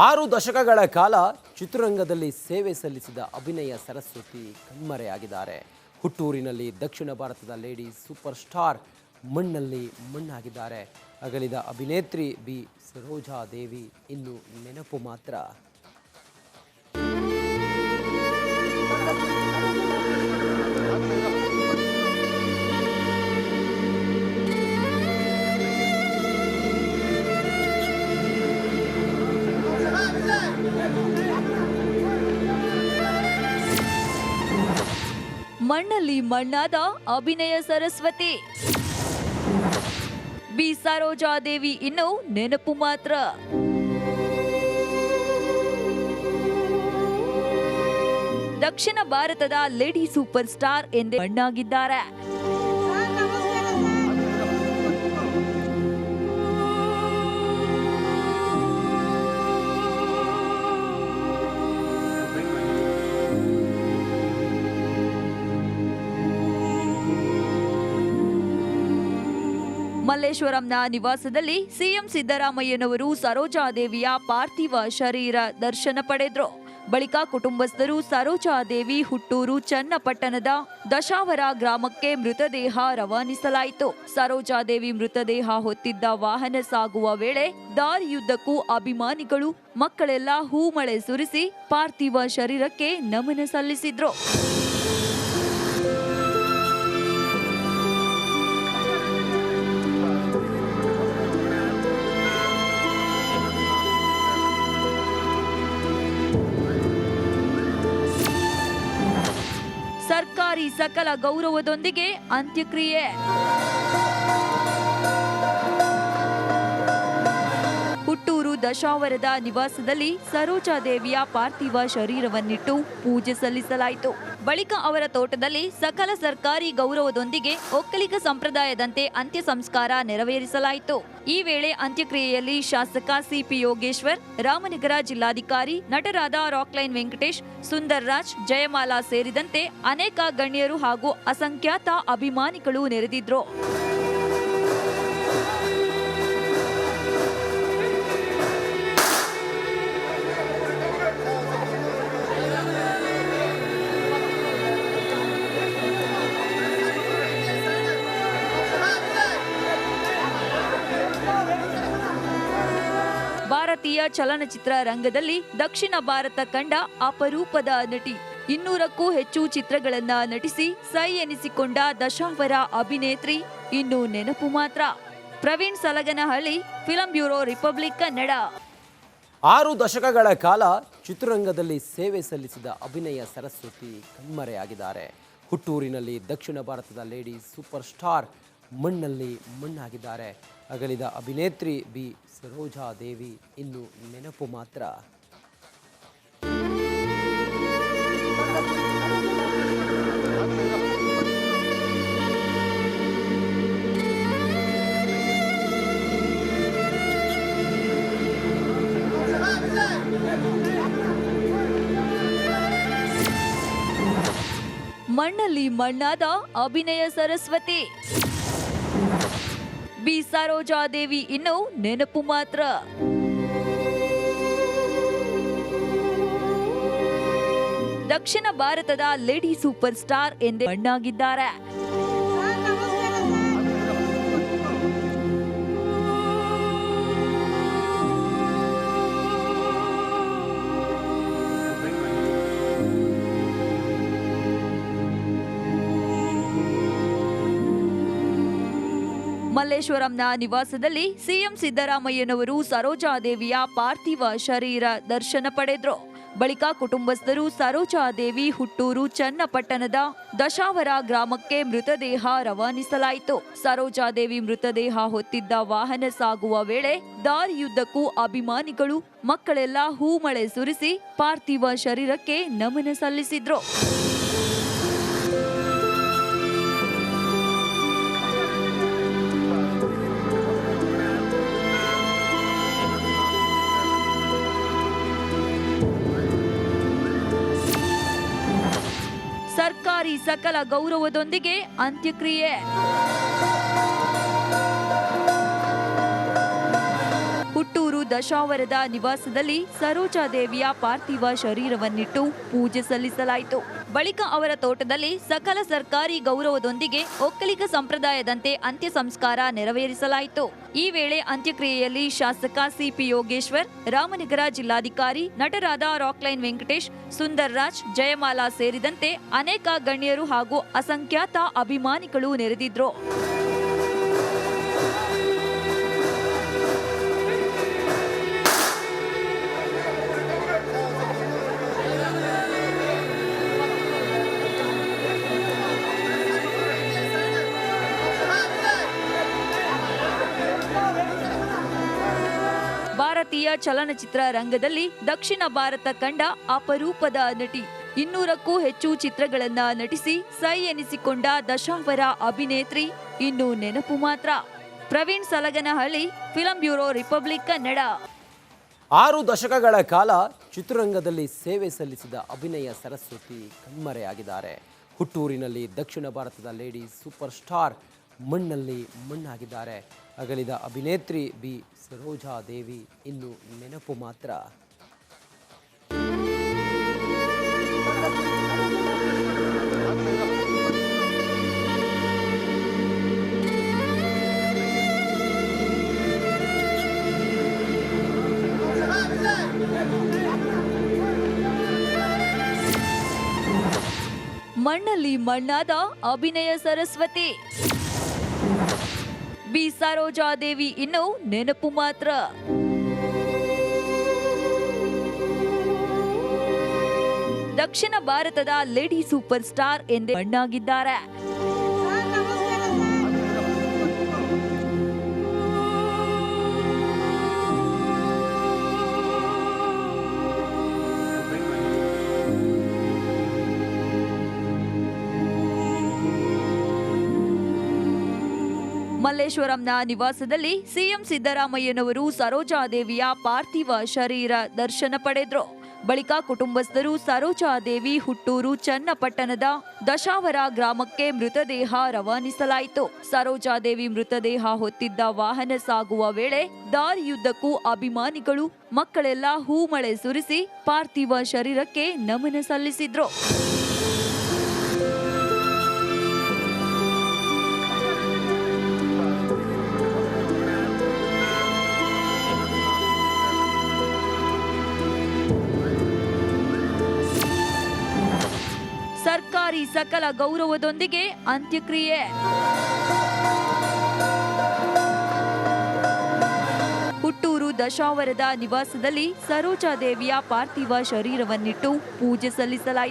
6 ದಶಕಗಳ ಕಾಲ ಚಿತ್ರರಂಗದಲ್ಲಿ ಸೇವೆ ಸಲ್ಲಿಸಿದ ಅಭಿನಯ ಸರಸ್ವತಿ ಕಣ್ಮರೆಯಾಗಿದ್ದಾರೆ. ಹುಟ್ಟೂರಿನಲ್ಲಿ ದಕ್ಷಿಣ ಭಾರತದ ಲೇಡಿ ಸೂಪರ್ ಸ್ಟಾರ್ ಮಣ್ಣಲ್ಲಿ ಮಣ್ಣಾಗಿದ್ದಾರೆ. ಅಗಲಿದ ಅಭಿನೇತ್ರಿ ಬಿ ಸರೋಜಾ ದೇವಿ ಇನ್ನು ನೆನಪು ಮಾತ್ರ. ಮಣ್ಣಲ್ಲಿ ಮಣ್ಣಾದ ಅಭಿನಯ ಸರಸ್ವತಿ ಬಿ ಸರೋಜಾ ದೇವಿ ಇನ್ನು ನೆನಪು ಮಾತ್ರ. ದಕ್ಷಿಣ ಭಾರತದ ಲೇಡಿ ಸೂಪರ್ ಸ್ಟಾರ್ ಎಂದೇ ಮಣ್ಣಾಗಿದ್ದಾರೆ. ಮಲ್ಲೇಶ್ವರಂನ ನಿವಾಸದಲ್ಲಿ ಸಿಎಂ ಸಿದ್ದರಾಮಯ್ಯನವರು ಸರೋಜಾದೇವಿಯ ಪಾರ್ಥಿವ ಶರೀರ ದರ್ಶನ ಪಡೆದ್ರು. ಬಳಿಕ ಕುಟುಂಬಸ್ಥರು ಸರೋಜಾದೇವಿ ಹುಟ್ಟೂರು ಚನ್ನಪಟ್ಟಣದ ದಶಾವರ ಗ್ರಾಮಕ್ಕೆ ಮೃತದೇಹ ರವಾನಿಸಲಾಯಿತು. ಸರೋಜಾದೇವಿ ಮೃತದೇಹ ಹೊತ್ತಿದ್ದ ವಾಹನ ಸಾಗುವ ವೇಳೆ ದಾರಿಯುದ್ದಕ್ಕೂ ಅಭಿಮಾನಿಗಳು ಮಕ್ಕಳೆಲ್ಲ ಹೂಮಳೆ ಸುರಿಸಿ ಪಾರ್ಥಿವ ಶರೀರಕ್ಕೆ ನಮನ ಸಲ್ಲಿಸಿದ್ರು. ಸರ್ಕಾರಿ ಸಕಲ ಗೌರವದೊಂದಿಗೆ ಅಂತ್ಯಕ್ರಿಯೆ. ಹುಟ್ಟೂರು ದಶಾವರದ ನಿವಾಸದಲ್ಲಿ ಸರೋಜಾದೇವಿಯ ಪಾರ್ಥಿವ ಶರೀರವನ್ನಿಟ್ಟು ಪೂಜೆ ಸಲ್ಲಿಸಲಾಯಿತು. ಬಳಿಕ ಅವರ ತೋಟದಲ್ಲಿ ಸಕಲ ಸರ್ಕಾರಿ ಗೌರವದೊಂದಿಗೆ ಒಕ್ಕಲಿಗ ಸಂಪ್ರದಾಯದಂತೆ ಅಂತ್ಯ ಸಂಸ್ಕಾರ ನೆರವೇರಿಸಲಾಯಿತು. ಈ ವೇಳೆ ಅಂತ್ಯಕ್ರಿಯೆಯಲ್ಲಿ ಶಾಸಕ ಸಿಪಿ ಯೋಗೇಶ್ವರ್, ರಾಮನಗರ ಜಿಲ್ಲಾಧಿಕಾರಿ ನಟರಾದ ರಾಕ್ಲೈನ್ ವೆಂಕಟೇಶ್, ಸುಂದರ್ ರಾಜ್, ಜಯಮಾಲಾ ಸೇರಿದಂತೆ ಅನೇಕ ಗಣ್ಯರು ಹಾಗೂ ಅಸಂಖ್ಯಾತ ಅಭಿಮಾನಿಗಳು ನೆರೆದಿದ್ರು. ಭಾರತೀಯ ಚಲನಚಿತ್ರ ರಂಗದಲ್ಲಿ ದಕ್ಷಿಣ ಭಾರತ ಕಂಡ ಅಪರೂಪದ ನಟಿ. 200ಕ್ಕೂ ಹೆಚ್ಚು ಚಿತ್ರಗಳನ್ನ ನಟಿಸಿ ಸೈ ಎನಿಸಿಕೊಂಡ ದಶಾವರ ಅಭಿನೇತ್ರಿ ಇನ್ನು ನೆನಪು ಮಾತ್ರ. Praveen Salaganahalli, film bureau, Republic Kannada. 6 ದಶಕಗಳ ಕಾಲ ಚಿತ್ರರಂಗದಲ್ಲಿ ಸೇವೆ ಸಲ್ಲಿಸಿದ ಅಭಿನಯ ಸರಸ್ವತಿ ಕಣ್ಮರೆಯಾಗಿದ್ದಾರೆ. ಹುಟ್ಟೂರಿನಲ್ಲಿ ದಕ್ಷಿಣ ಭಾರತದ ಲೇಡಿ ಸೂಪರ್ ಸ್ಟಾರ್ ಮಣ್ಣಲ್ಲಿ ಮಣ್ಣಾಗಿದ್ದಾರೆ. ಅಗಲಿದ ಅಭಿನೇತ್ರಿ ಬಿ ಸರೋಜಾ ದೇವಿ ಇನ್ನು ನೆನಪು ಮಾತ್ರ. ಮಣ್ಣಲ್ಲಿ ಮಣ್ಣಾದ ಅಭಿನಯ ಸರಸ್ವತಿ ಬಿ ಸರೋಜಾದೇವಿ ಇನ್ನು ನೆನಪು ಮಾತ್ರ. ದಕ್ಷಿಣ ಭಾರತದ ಲೇಡಿ ಸೂಪರ್ ಸ್ಟಾರ್ ಎಂದೇ ಮಣ್ಣಾಗಿದ್ದಾರೆ. ಮಲ್ಲೇಶ್ವರಂನ ನಿವಾಸದಲ್ಲಿ ಸಿಎಂ ಸಿದ್ದರಾಮಯ್ಯನವರು ಸರೋಜಾದೇವಿಯ ಪಾರ್ಥಿವ ಶರೀರ ದರ್ಶನ ಪಡೆದ್ರು. ಬಳಿಕ ಕುಟುಂಬಸ್ಥರು ಸರೋಜಾದೇವಿ ಹುಟ್ಟೂರು ಚನ್ನಪಟ್ಟಣದ ದಶಾವರ ಗ್ರಾಮಕ್ಕೆ ಮೃತದೇಹ ರವಾನಿಸಲಾಯಿತು. ಸರೋಜಾದೇವಿ ಮೃತದೇಹ ಹೊತ್ತಿದ್ದ ವಾಹನ ಸಾಗುವ ವೇಳೆ ದಾರಿಯುದ್ದಕ್ಕೂ ಅಭಿಮಾನಿಗಳು ಮಕ್ಕಳೆಲ್ಲ ಹೂಮಳೆ ಸುರಿಸಿ ಪಾರ್ಥಿವ ಶರೀರಕ್ಕೆ ನಮನ ಸಲ್ಲಿಸಿದ್ರು. ಸರ್ಕಾರಿ ಸಕಲ ಗೌರವದೊಂದಿಗೆ ಅಂತ್ಯಕ್ರಿಯೆ. ಹುಟ್ಟೂರು ದಶಾವರದ ನಿವಾಸದಲ್ಲಿ ಸರೋಜಾದೇವಿಯ ಪಾರ್ಥಿವ ಶರೀರವನ್ನಿಟ್ಟು ಪೂಜೆ ಸಲ್ಲಿಸಲಾಯಿತು. ಬಳಿಕ ಅವರ ತೋಟದಲ್ಲಿ ಸಕಲ ಸರ್ಕಾರಿ ಗೌರವದೊಂದಿಗೆ ಒಕ್ಕಲಿಗ ಸಂಪ್ರದಾಯದಂತೆ ಅಂತ್ಯ ಸಂಸ್ಕಾರ ನೆರವೇರಿಸಲಾಯಿತು. ಈ ವೇಳೆ ಅಂತ್ಯಕ್ರಿಯೆಯಲ್ಲಿ ಶಾಸಕ ಸಿಪಿ ಯೋಗೇಶ್ವರ್, ರಾಮನಗರ ಜಿಲ್ಲಾಧಿಕಾರಿ ನಟರಾದ ರಾಕ್ಲೈನ್ ವೆಂಕಟೇಶ್, ಸುಂದರ್ ರಾಜ್, ಜಯಮಾಲಾ ಸೇರಿದಂತೆ ಅನೇಕ ಗಣ್ಯರು ಹಾಗೂ ಅಸಂಖ್ಯಾತ ಅಭಿಮಾನಿಗಳು ನೆರೆದಿದ್ರು. ಭಾರತೀಯ ಚಲನಚಿತ್ರ ರಂಗದಲ್ಲಿ ದಕ್ಷಿಣ ಭಾರತ ಕಂಡ ಅಪರೂಪದ ನಟಿ. 200ಕ್ಕೂ ಹೆಚ್ಚು ಚಿತ್ರಗಳನ್ನ ನಟಿಸಿ ಸೈ ಎನಿಸಿಕೊಂಡ ದಶಾವರ ಅಭಿನೇತ್ರಿ ಇನ್ನು ನೆನಪು ಮಾತ್ರ. Praveen Salaganahalli, film bureau, Republic Kannada. 6 ದಶಕಗಳ ಕಾಲ ಚಿತ್ರರಂಗದಲ್ಲಿ ಸೇವೆ ಸಲ್ಲಿಸಿದ ಅಭಿನಯ ಸರಸ್ವತಿ ಕಣ್ಮರೆಯಾಗಿದ್ದಾರೆ. ಹುಟ್ಟೂರಿನಲ್ಲಿ ದಕ್ಷಿಣ ಭಾರತದ ಲೇಡಿ ಸೂಪರ್ ಸ್ಟಾರ್ ಮಣ್ಣಲ್ಲಿ ಮಣ್ಣಾಗಿದ್ದಾರೆ. ಅಗಲಿದ ಅಭಿನೇತ್ರಿ ಬಿ ಸರೋಜಾದೇವಿ ಇನ್ನು ನೆನಪು ಮಾತ್ರ. ಮಣ್ಣಲ್ಲಿ ಮಣ್ಣಾದ ಅಭಿನಯ ಸರಸ್ವತಿ ಬಿ ಸರೋಜಾದೇವಿ ಇನ್ನು ನೆನಪು ಮಾತ್ರ. ದಕ್ಷಿಣ ಭಾರತದ ಲೇಡಿ ಸೂಪರ್ ಸ್ಟಾರ್ ಎಂದೇ ಮಣ್ಣಾಗಿದ್ದಾರೆ. ಮಲ್ಲೇಶ್ವರಂನ ನಿವಾಸದಲ್ಲಿ ಸಿಎಂ ಸಿದ್ದರಾಮಯ್ಯನವರು ಸರೋಜಾದೇವಿಯ ಪಾರ್ಥಿವ ಶರೀರ ದರ್ಶನ ಪಡೆದ್ರು. ಬಳಿಕ ಕುಟುಂಬಸ್ಥರು ಸರೋಜಾದೇವಿ ಹುಟ್ಟೂರು ಚನ್ನಪಟ್ಟಣದ ದಶಾವರ ಗ್ರಾಮಕ್ಕೆ ಮೃತದೇಹ ರವಾನಿಸಲಾಯಿತು. ಸರೋಜಾದೇವಿ ಮೃತದೇಹ ಹೊತ್ತಿದ್ದ ವಾಹನ ಸಾಗುವ ವೇಳೆ ದಾರಿಯುದ್ದಕ್ಕೂ ಅಭಿಮಾನಿಗಳು, ಮಕ್ಕಳೆಲ್ಲ ಹೂಮಳೆ ಸುರಿಸಿ ಪಾರ್ಥಿವ ಶರೀರಕ್ಕೆ ನಮನ ಸಲ್ಲಿಸಿದ್ರು. ಸರ್ಕಾರಿ ಸಕಲ ಗೌರವದೊಂದಿಗೆ ಅಂತ್ಯಕ್ರಿಯೆ. ಹುಟ್ಟೂರು ದಶಾವರದ ನಿವಾಸದಲ್ಲಿ ಸರೋಜಾದೇವಿಯ ಪಾರ್ಥಿವ ಶರೀರವನ್ನಿಟ್ಟು ಪೂಜೆ ಸಲ್ಲಿಸಲಾಯಿತು.